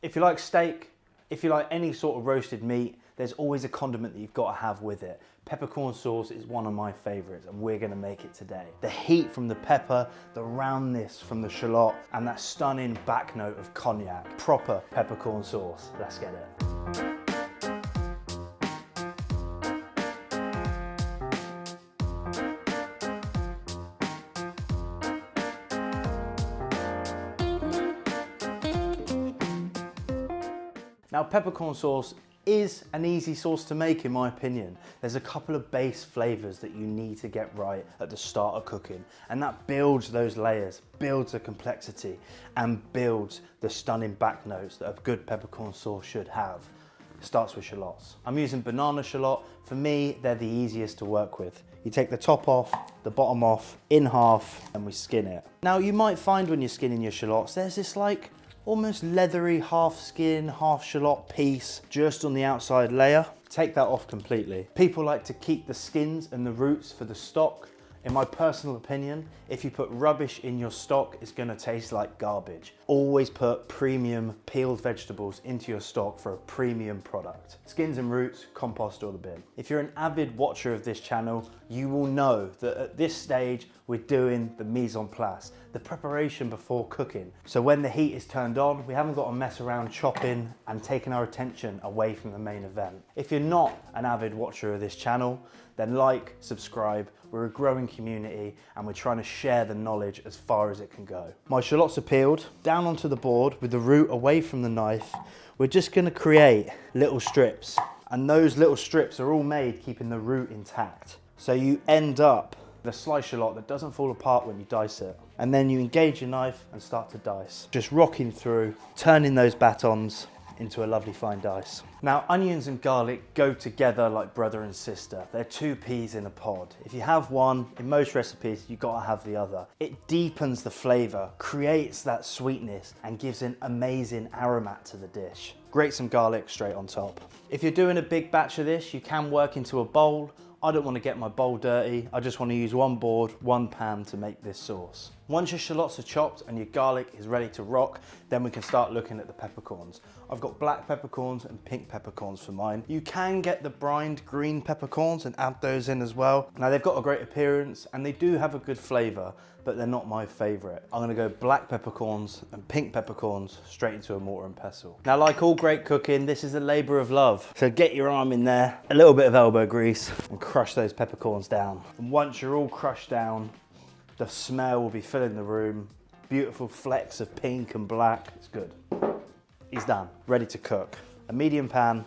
If you like steak, if you like any sort of roasted meat, there's always a condiment that you've got to have with it. Peppercorn sauce is one of my favorites, and we're gonna make it today. The heat from the pepper, the roundness from the shallot, and that stunning back note of cognac. Proper peppercorn sauce. Let's get it. Now, peppercorn sauce is an easy sauce to make, in my opinion. There's a couple of base flavors that you need to get right at the start of cooking, and that builds those layers, builds the complexity, and builds the stunning back notes that a good peppercorn sauce should have. It starts with shallots. I'm using banana shallot. For me, they're the easiest to work with. You take the top off, the bottom off, in half, and we skin it. Now, you might find when you're skinning your shallots, there's this like almost leathery half skin, half shallot piece just on the outside layer. Take that off completely. People like to keep the skins and the roots for the stock. In my personal opinion, if you put rubbish in your stock, it's gonna taste like garbage. Always put premium peeled vegetables into your stock for a premium product. Skins and roots, compost or the bin. If you're an avid watcher of this channel, you will know that at this stage, we're doing the mise en place, the preparation before cooking. So when the heat is turned on, we haven't got to mess around chopping and taking our attention away from the main event. If you're not an avid watcher of this channel, then like, subscribe. We're a growing community and we're trying to share the knowledge as far as it can go. My shallots are peeled, down onto the board with the root away from the knife. We're just gonna create little strips, and those little strips are all made keeping the root intact. So you end up with a sliced shallot that doesn't fall apart when you dice it. And then you engage your knife and start to dice. Just rocking through, turning those batons into a lovely fine dice. Now, onions and garlic go together like brother and sister. They're two peas in a pod. If you have one, in most recipes, you've got to have the other. It deepens the flavor, creates that sweetness, and gives an amazing aromat to the dish. Grate some garlic straight on top. If you're doing a big batch of this, you can work into a bowl. I don't want to get my bowl dirty. I just want to use one board, one pan to make this sauce. Once your shallots are chopped and your garlic is ready to rock, then we can start looking at the peppercorns. I've got black peppercorns and pink peppercorns for mine. You can get the brined green peppercorns and add those in as well. Now, they've got a great appearance and they do have a good flavor, but they're not my favorite. I'm gonna go black peppercorns and pink peppercorns straight into a mortar and pestle. Now, like all great cooking, this is a labor of love. So get your arm in there, a little bit of elbow grease, and crush those peppercorns down. And once you're all crushed down, the smell will be filling the room. Beautiful flecks of pink and black. It's good. He's done, ready to cook. A medium pan,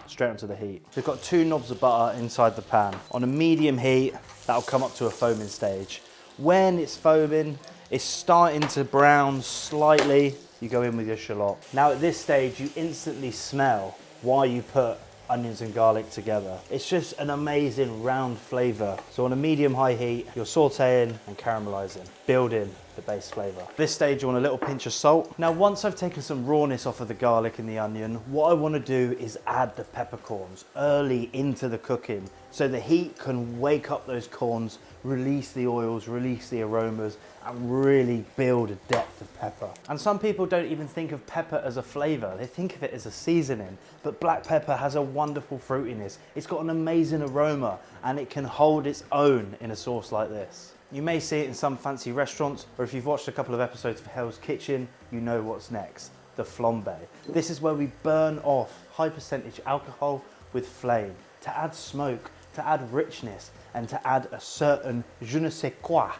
straight onto the heat. We've got 2 knobs of butter inside the pan. On a medium heat, that'll come up to a foaming stage. When it's foaming, it's starting to brown slightly, you go in with your shallot. Now at this stage, you instantly smell why you put onions and garlic together. It's just an amazing round flavor. So on a medium-high heat, you're sauteing and caramelizing, building the base flavor. This stage, you want a little pinch of salt. Now, once I've taken some rawness off of the garlic and the onion, what I want to do is add the peppercorns early into the cooking, so the heat can wake up those corns, release the oils, release the aromas, and really build a depth of pepper. And some people don't even think of pepper as a flavor. They think of it as a seasoning, but black pepper has a wonderful fruitiness. It's got an amazing aroma, and it can hold its own in a sauce like this. You may see it in some fancy restaurants, or if you've watched a couple of episodes of Hell's Kitchen, you know what's next, the flambé. This is where we burn off high percentage alcohol with flame to add smoke, to add richness, and to add a certain je ne sais quoi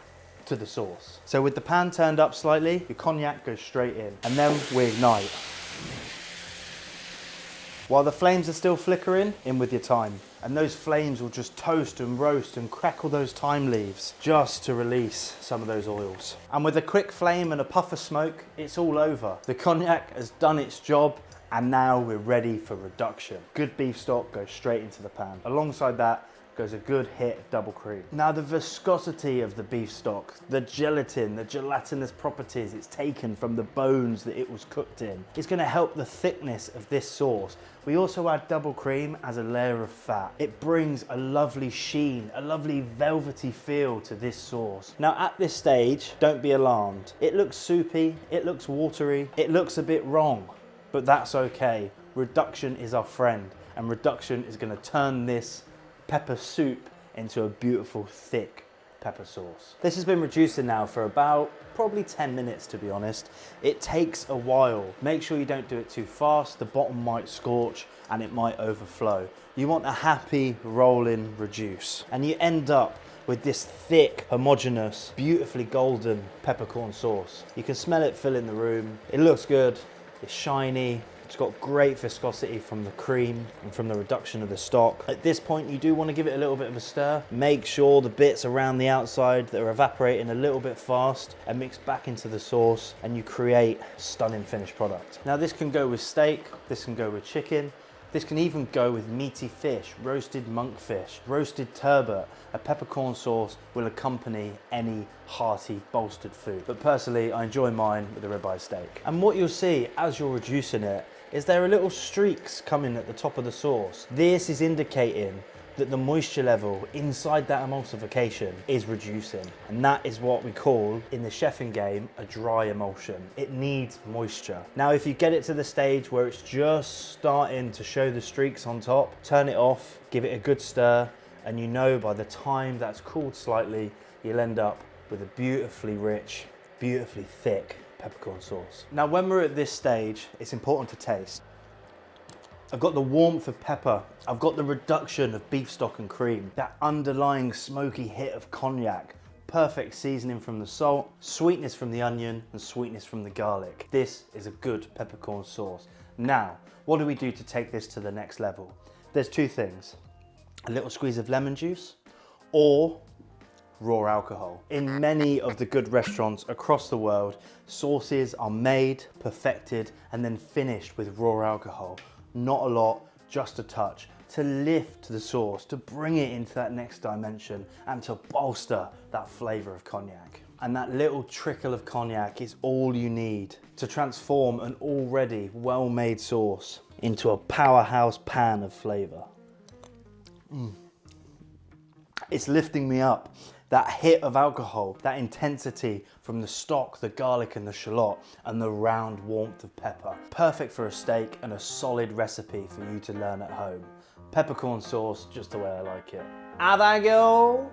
to the sauce. So with the pan turned up slightly, your cognac goes straight in, and then we ignite. While the flames are still flickering, in with your thyme. And those flames will just toast and roast and crackle those thyme leaves just to release some of those oils. And with a quick flame and a puff of smoke, it's all over. The cognac has done its job, and now we're ready for reduction. Good beef stock goes straight into the pan. Alongside that goes a good hit of double cream. Now, the viscosity of the beef stock, the gelatin, the gelatinous properties it's taken from the bones that it was cooked in, is gonna help the thickness of this sauce. We also add double cream as a layer of fat. It brings a lovely sheen, a lovely velvety feel to this sauce. Now, at this stage, don't be alarmed. It looks soupy, it looks watery, it looks a bit wrong. but that's okay. Reduction is our friend, and reduction is going to turn this pepper soup into a beautiful thick pepper sauce. This has been reducing now for about probably 10 minutes, to be honest. It takes a while. Make sure you don't do it too fast. The bottom might scorch and it might overflow. You want a happy rolling reduce, and you end up with this thick, homogeneous, beautifully golden peppercorn sauce. You can smell it filling the room. It looks good, it's shiny, it's got great viscosity from the cream and from the reduction of the stock. At this point, you do want to give it a little bit of a stir. Make sure the bits around the outside that are evaporating a little bit fast and mix back into the sauce, and you create a stunning finished product. Now this can go with steak, this can go with chicken, this can even go with meaty fish, roasted monkfish, roasted turbot. A peppercorn sauce will accompany any hearty bolstered food. But personally, I enjoy mine with a ribeye steak. And what you'll see as you're reducing it is there are little streaks coming at the top of the sauce. This is indicating that the moisture level inside that emulsification is reducing. And that is what we call, in the chefing game, a dry emulsion. It needs moisture. Now, if you get it to the stage where it's just starting to show the streaks on top, turn it off, give it a good stir, and you know by the time that's cooled slightly, you'll end up with a beautifully rich, beautifully thick peppercorn sauce. Now, when we're at this stage, it's important to taste. I've got the warmth of pepper, I've got the reduction of beef stock and cream, that underlying smoky hit of cognac, perfect seasoning from the salt, sweetness from the onion, and sweetness from the garlic. This is a good peppercorn sauce. Now, what do we do to take this to the next level? There's two things: a little squeeze of lemon juice or raw alcohol. In many of the good restaurants across the world, sauces are made, perfected, and then finished with raw alcohol. Not a lot, just a touch, to lift the sauce, to bring it into that next dimension, and to bolster that flavor of cognac. And that little trickle of cognac is all you need to transform an already well-made sauce into a powerhouse pan of flavor. It's lifting me up. That hit of alcohol, that intensity from the stock, the garlic and the shallot, and the round warmth of pepper. Perfect for a steak and a solid recipe for you to learn at home. Peppercorn sauce, just the way I like it. Have I go?